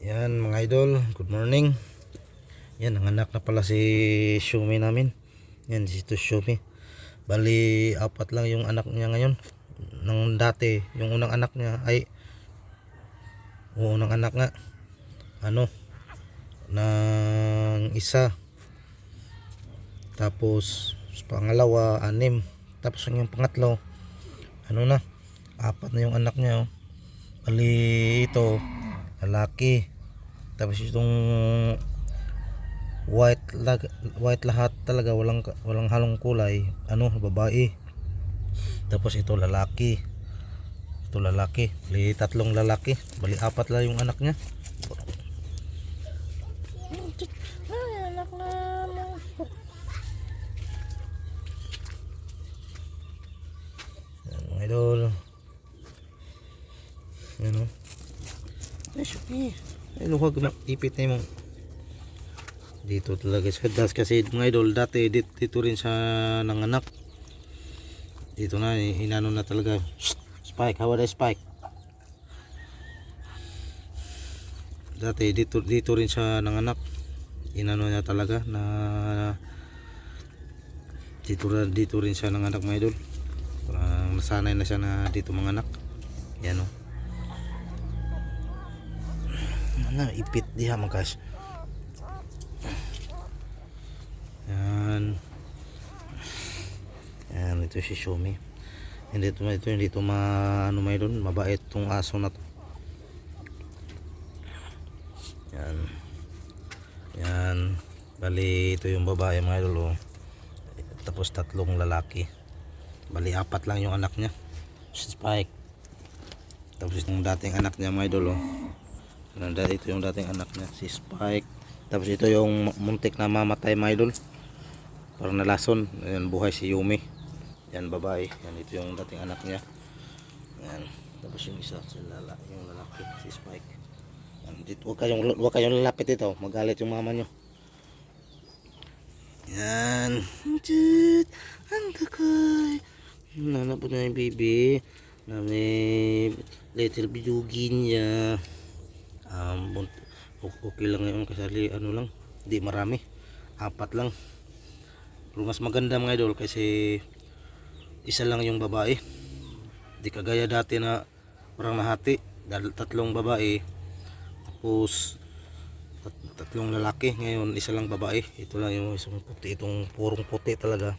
Yan mga idol, good morning. Yan, nanganak na pala si Shumi namin. Yan, si Shumi. Bali, apat lang yung anak niya ngayon. Nang dati, yung unang anak niya ay unang anak nga. Nang isa. Tapos pangalawa, 6. Tapos yung pangatlo, apat na yung anak niya. Bali, ito lalaki. Tapos itong white lahat talaga, walang halong kulay, babae. Tapos ito lalaki. Bali tatlong lalaki. Bali apat lang yung anak niya. Anak na mga idol. Ay syupi. Ay luhag na ipit na mo. Dito talaga sa das kasi mga idol, dati dito rin sa nanganak. Dito na inano na talaga. Spike, hawa na Spike. Dati dito rin sa nanganak. Inano niya talaga na dito rin siya nanganak mga idol. Parang nasanay na siya na dito manganak. Yan ipit diha magkas. Yan ito si Shumi. Hindi ito may doon, mabait tong aso na to. Yan bali ito yung babae mga idol. Tapos tatlong lalaki. Bali apat lang yung anak niya, Spike. Tapos yung dating anak niya mga idol. Ito yung dating anak niya, si Spike. Tapos ito yung muntik na mamatay mga idol, parang nalason. Ayan, buhay si Yumi. Yan babae. Yan, ito yung dating anak niya. Yan. Tapos yung isa, yung lalaki, si Spike. Yan, dito, huwag kayong lalapit ito, magalit yung mama nyo. Yan. Ang kakay. Nanapot na yung baby na may little bidugin niya. Okay lang ngayon kasi lang, di marami, apat lang. Pero mas maganda mga idol kasi isa lang yung babae, di kagaya dati na parang nahati dahil tatlong babae tapos tatlong lalaki. Ngayon isa lang babae. Ito lang yung isang puti, itong purong puti talaga.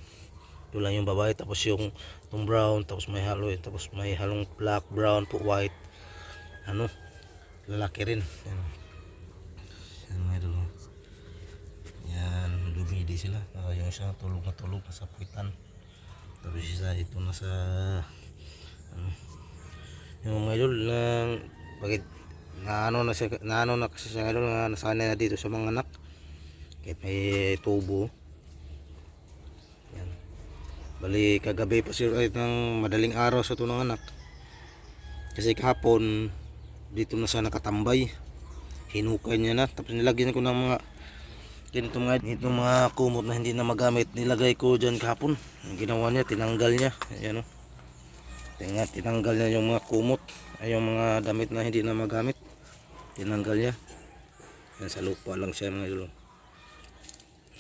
Ito lang yung babae, tapos yung brown, tapos may halo, tapos may halong black, brown, white, lalaki rin. Yan mga idol. Yan, lumidi sila. Yung isa tulog na sa puwitan. Tapos isa ito na sa yung mga idol na bakit naano na kasi siya idol, na nasanay na dito sa mga anak kahit may tubo. Yan. Bali kagabi pa siya ng madaling araw sa tunang anak kasi kahapon dito na siya nakatambay. Hinukay niya na, tapos nilagyan ko ng mga ganito mga kumot na hindi na magamit. Nilagay ko dyan kahapon. Ang ginawa niya, tinanggal niya. Ayan tinanggal niya yung mga kumot, ay yung mga damit na hindi na magamit, tinanggal niya. Yan, sa lupa lang siya mga idol.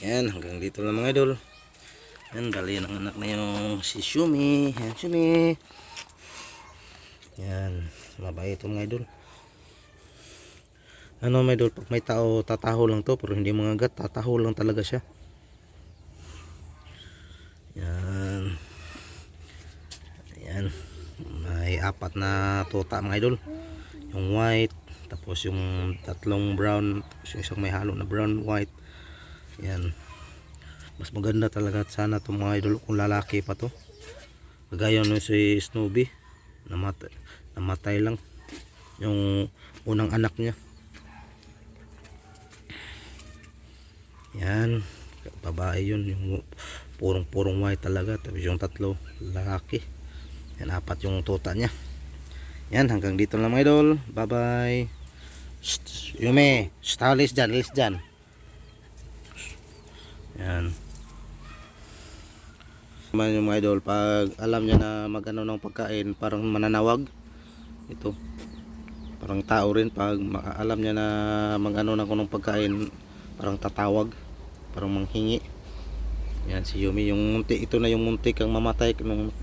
Yan, hanggang dito lang mga idol. Yan, dali ng anak na yung si Shumi. Yan, Shumi. Yan, mabait ito mga idol. Mga idol, pag may tao, tataho lang to, pero hindi mga gat, tataho lang talaga siya. Yan. Ayan, may apat na tuta mga idol. Yung white, tapos yung tatlong brown, tapos yung isang may halo na brown, white. Yan, mas maganda talaga sana itong mga idol kung lalaki pa to. Kagaya nung si Snoopy, namatay lang yung unang anak niya. Yan, babae yun, yung purong white talaga. Tapos yung tatlo lalaki. Yan, apat yung tuta niya. Yan, hanggang dito lang mga idol. Bye bye. Yume, alis dyan. Yan. Naman yung mga idol, pag alam niya na magano ng pagkain, parang mananawag ito. Parang tao rin, pag alam niya na mag-ano na ko ng pagkain, parang tatawag, parang manghingi. Yan si Yumi, yung munti, ito na yung munti kang mamatay nung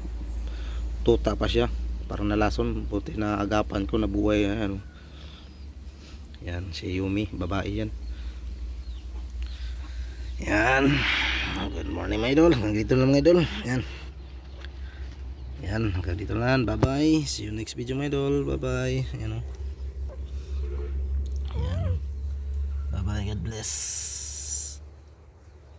tuta pa siya, parang nalason, buti na agapan ko, nabuhay. Ano. Yan si Yumi, babae yan. Yan, good morning mga idol, hanggang dito lang mga idol. Yan, yan, hanggang dito lang, bye bye, see you next video mga idol, bye bye. Yan, oh. Yan, bye bye, God bless.